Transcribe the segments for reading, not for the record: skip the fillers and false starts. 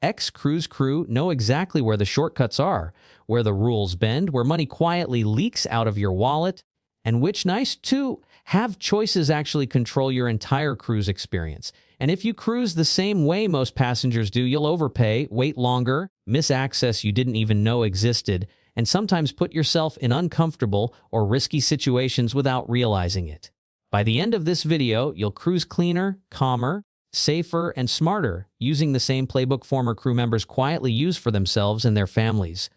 Ex-cruise crew know exactly where the shortcuts are, where the rules bend, where money quietly leaks out of your wallet, and which nice to have choices actually control your entire cruise experience. And if you cruise the same way most passengers do, you'll overpay, wait longer, miss access you didn't even know existed, and sometimes put yourself in uncomfortable or risky situations without realizing it. By the end of this video, you'll cruise cleaner, calmer, safer, and smarter, using the same playbook former crew members quietly use for themselves and their families.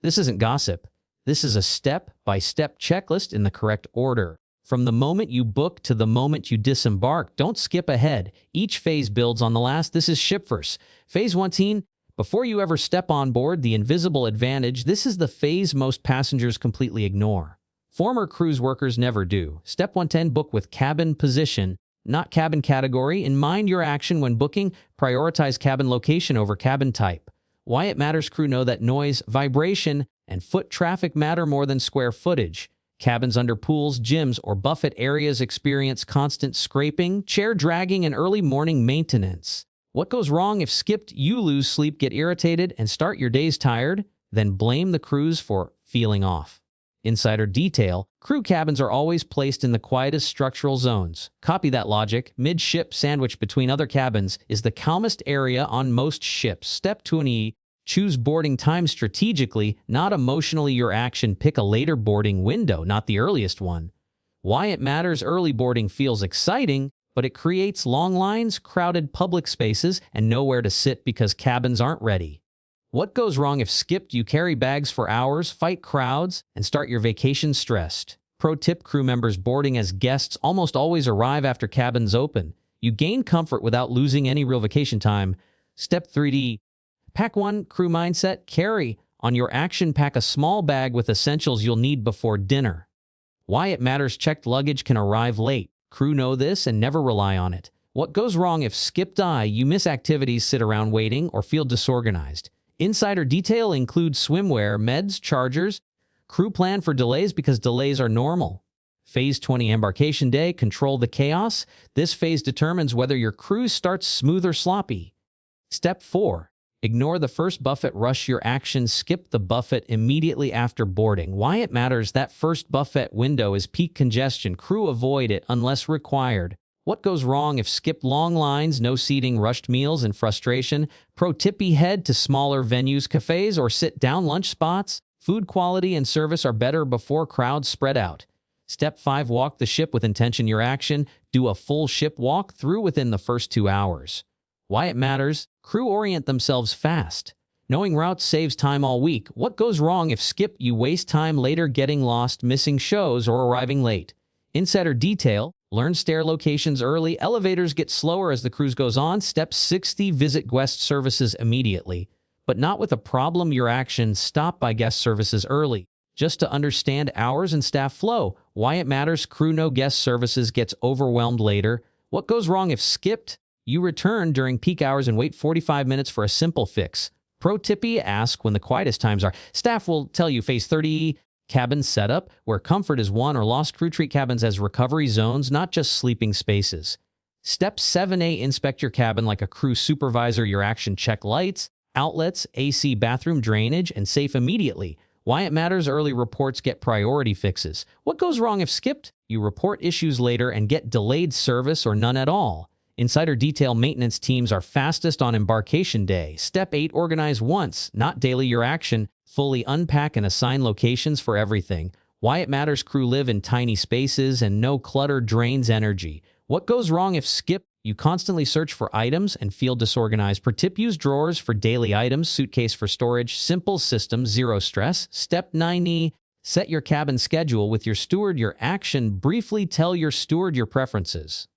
This isn't gossip. This is a step-by-step checklist in the correct order. From the moment you book to the moment you disembark, don't skip ahead. Each phase builds on the last. This is Shipverse. Phase 1. Before you ever step on board, the invisible advantage. This is the phase most passengers completely ignore. Former cruise workers never do. Step 110, book with cabin position, not cabin category. In mind your action when booking, prioritize cabin location over cabin type. Why it matters, crew know that noise, vibration, and foot traffic matter more than square footage. Cabins under pools, gyms, or buffet areas experience constant scraping, chair dragging, and early morning maintenance. What goes wrong if skipped? You lose sleep, get irritated, and start your days tired, then blame the cruise for feeling off. Insider detail, crew cabins are always placed in the quietest structural zones. Copy that logic. Mid-ship, sandwiched between other cabins, is the calmest area on most ships. Step 20. Choose boarding time strategically, not emotionally. Your action, pick a later boarding window, not the earliest one. Why it matters, early boarding feels exciting, but it creates long lines, crowded public spaces, and nowhere to sit because cabins aren't ready. What goes wrong if skipped? You carry bags for hours, fight crowds, and start your vacation stressed. Pro tip, crew members boarding as guests almost always arrive after cabins open. You gain comfort without losing any real vacation time. Step 3. Pack 1, crew mindset. Carry on your action, pack a small bag with essentials you'll need before dinner. Why it matters, checked luggage can arrive late. Crew know this and never rely on it. What goes wrong if skipped? You miss activities, sit around waiting, or feel disorganized. Insider detail includes swimwear, meds, chargers. Crew plan for delays because delays are normal. Phase 20, embarkation day, control the chaos. This phase determines whether your cruise starts smooth or sloppy. Step 4. Ignore the first buffet rush. Your actions, skip the buffet immediately after boarding. Why it matters, that first buffet window is peak congestion. Crew avoid it unless required. What goes wrong if skipped? Long lines, no seating, rushed meals, and frustration. Pro tip, head to smaller venues, cafes, or sit-down lunch spots. Food quality and service are better before crowds spread out. Step 5, walk the ship with intention. Your action, do a full ship walk through within the first 2 hours. Why it matters, crew orient themselves fast. Knowing routes saves time all week. What goes wrong if skipped? You waste time later, getting lost, missing shows, or arriving late. Insider detail, learn stair locations early. Elevators get slower as the cruise goes on. Step 60, visit guest services immediately. But not with a problem. Your action, stop by guest services early, just to understand hours and staff flow. Why it matters, crew know guest services gets overwhelmed later. What goes wrong if skipped? You return during peak hours and wait 45 minutes for a simple fix. Pro tippy, ask when the quietest times are. Staff will tell you. Phase 30, cabin setup, where comfort is won or lost. Crew treat cabins as recovery zones, not just sleeping spaces. Step 7A, inspect your cabin like a crew supervisor. Your action, check lights, outlets, AC, bathroom, drainage, and safe immediately. Why it matters, early reports get priority fixes. What goes wrong if skipped? You report issues later and get delayed service or none at all. Insider detail, maintenance teams are fastest on embarkation day. Step 8, organize once, not daily. Your action, fully unpack and assign locations for everything. Why it matters, crew live in tiny spaces and no clutter drains energy. What goes wrong if skipped? You constantly search for items and feel disorganized. Per tip, use drawers for daily items, suitcase for storage, simple system, zero stress. Step 9E, set your cabin schedule with your steward. Your action, briefly tell your steward your preferences.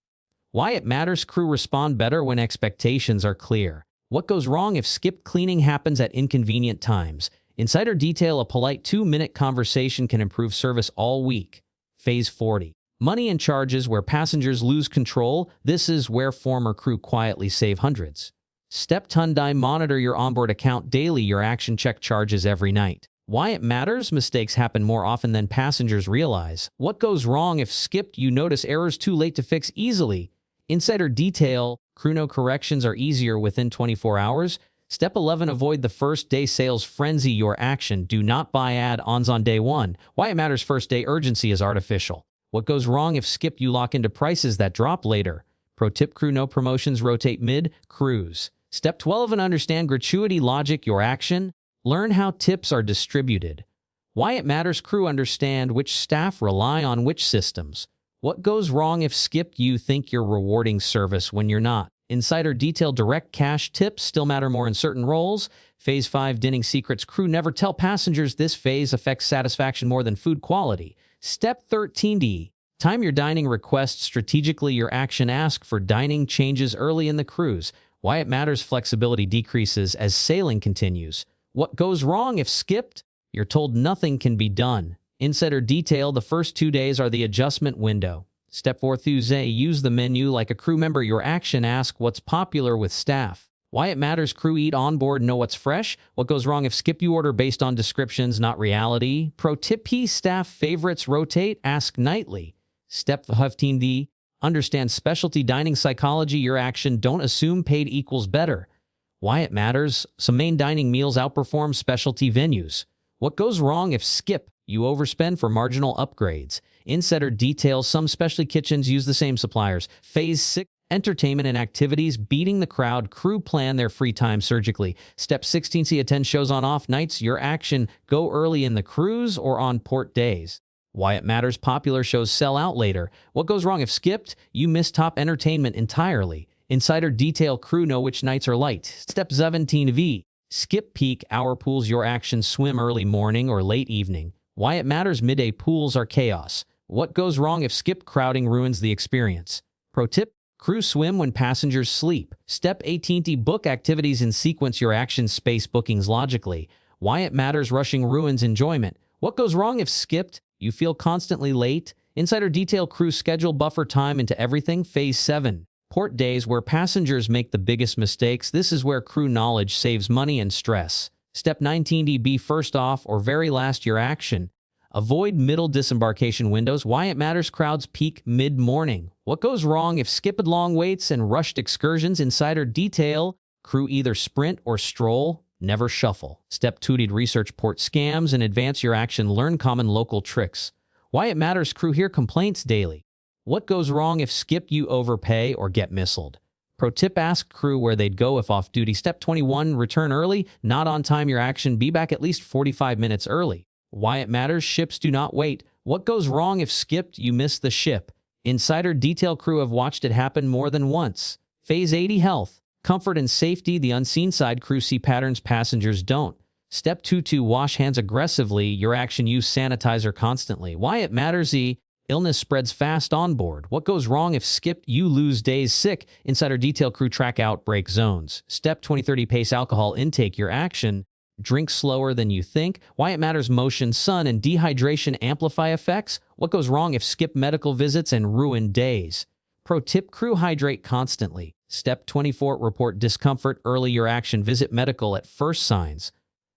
Why it matters, crew respond better when expectations are clear. What goes wrong if skipped? Cleaning happens at inconvenient times. Insider detail, a polite 2-minute conversation can improve service all week. Phase 40. Money and charges, where passengers lose control. This is where former crew quietly save hundreds. Step 10, monitor your onboard account daily. Your action, check charges every night. Why it matters, mistakes happen more often than passengers realize. What goes wrong if skipped? You notice errors too late to fix easily. Insider detail, crew know corrections are easier within 24 hours. Step 11. Avoid the first day sales frenzy. Your action. Do not buy add-ons on day one. Why it matters. First day urgency is artificial. What goes wrong if skip you lock into prices that drop later? Pro tip crew, no promotions, rotate mid-cruise. Step 12. And understand gratuity logic. Your action. Learn how tips are distributed. Why it matters. Crew, understand which staff rely on which systems. What goes wrong if skip you think you're rewarding service when you're not? Insider detail. Direct cash tips still matter more in certain roles. Phase 5. Dining secrets. Crew, never tell passengers this phase affects satisfaction more than food quality. Step 13D. Time your dining requests strategically. Your action. Ask for dining changes early in the cruise. Why it matters. Flexibility decreases as sailing continues. What goes wrong if skipped? You're told nothing can be done. Insider detail. The first 2 days are the adjustment window. Step 4. Use the menu like a crew member. Your action. Ask what's popular with staff. Why it matters. Crew, eat on board, know what's fresh. What goes wrong if skip you order based on descriptions, not reality? Pro tip P. Staff favorites rotate. Ask nightly. Step 15D. Understand specialty dining psychology. Your action. Don't assume paid equals better. Why it matters. Some main dining meals outperform specialty venues. What goes wrong if skip you overspend for marginal upgrades? Insider details. Some specialty kitchens use the same suppliers. Phase 6. Entertainment and activities. Beating the crowd. Crew plan their free time surgically. Step 16. Attend shows on off nights. Your action. Go early in the cruise or on port days. Why it matters. Popular shows sell out later. What goes wrong if skipped? You miss top entertainment entirely. Insider detail. Crew, know which nights are light. Step 17V. Skip peak hour pools. Your action. Swim early morning or late evening. Why it matters. Midday pools are chaos. What goes wrong if skip crowding ruins the experience? Pro tip. Crew, swim when passengers sleep. Step 18. Book activities in sequence. Your action. Space bookings logically. Why it matters. Rushing ruins enjoyment. What goes wrong if skipped? You feel constantly late. Insider detail. Crew, schedule buffer time into everything. Phase 7. Port days, where passengers make the biggest mistakes. This is where crew knowledge saves money and stress. Step 19D. Be first off or very last. Your action. Avoid middle disembarkation windows. Why it matters. Crowds peak mid-morning. What goes wrong if skipped long waits and rushed excursions? Insider detail. Crew, either sprint or stroll. Never shuffle. Step 2D. Research port scams and advance your action. Learn common local tricks. Why it matters. Crew, hear complaints daily. What goes wrong if skip you overpay or get missiled? Pro tip. Ask crew where they'd go if off duty. Step 21. Return early, not on time. Your action. Be back at least 45 minutes early. Why it matters. Ships do not wait. What goes wrong if skipped you miss the ship? Insider detail. Crew have watched it happen more than once. Phase 80. Health, comfort, and safety. The unseen side. Crew see patterns passengers don't. Step 22. Wash hands aggressively. Your action. Use sanitizer constantly. Why it matters. Illness spreads fast on board. What goes wrong if skipped you lose days sick? Insider detail. Crew track outbreak zones. Step 20. Pace alcohol intake. Your action. Drink slower than you think. Why it matters. Motion, sun, and dehydration amplify effects. What goes wrong if skip medical visits and ruin days? Pro tip. Crew, hydrate constantly. Step 24. Report discomfort early. Your action. Visit medical at first signs.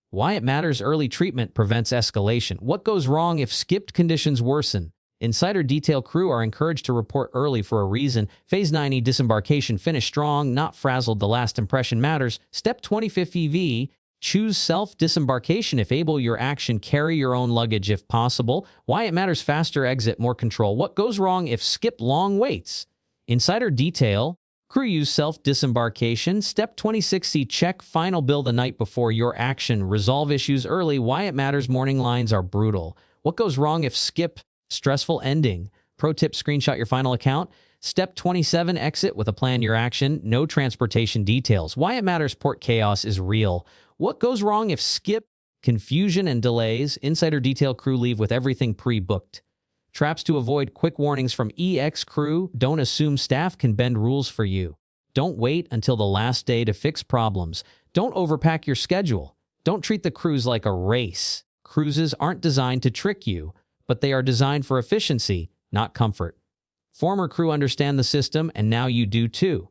Why it matters. Early treatment prevents escalation. What goes wrong if skipped conditions worsen? Insider detail. Crew are encouraged to report early for a reason. Phase 90. Disembarkation. Finish strong, not frazzled. The last impression matters. Step 25 EV. Choose self-disembarkation if able. Your action. Carry your own luggage if possible. Why it matters. Faster exit, more control. What goes wrong if skip long waits? Insider detail. Crew use self-disembarkation. Step 26C. Check final bill the night before. Your action. Resolve issues early. Why it matters. Morning lines are brutal. What goes wrong if skip? Stressful ending. Pro tip. Screenshot your final account. Step 27. Exit with a plan. Your action. No transportation details. Why it matters. Port chaos is real. What goes wrong if skip? Confusion and delays. Insider detail. Crew leave with everything pre-booked. Traps to avoid. Quick warnings from EX crew. Don't assume staff can bend rules for you. Don't wait until the last day to fix problems. Don't overpack your schedule. Don't treat the cruise like a race. Cruises aren't designed to trick you, but they are designed for efficiency, not comfort. Former crew understand the system, and now you do too.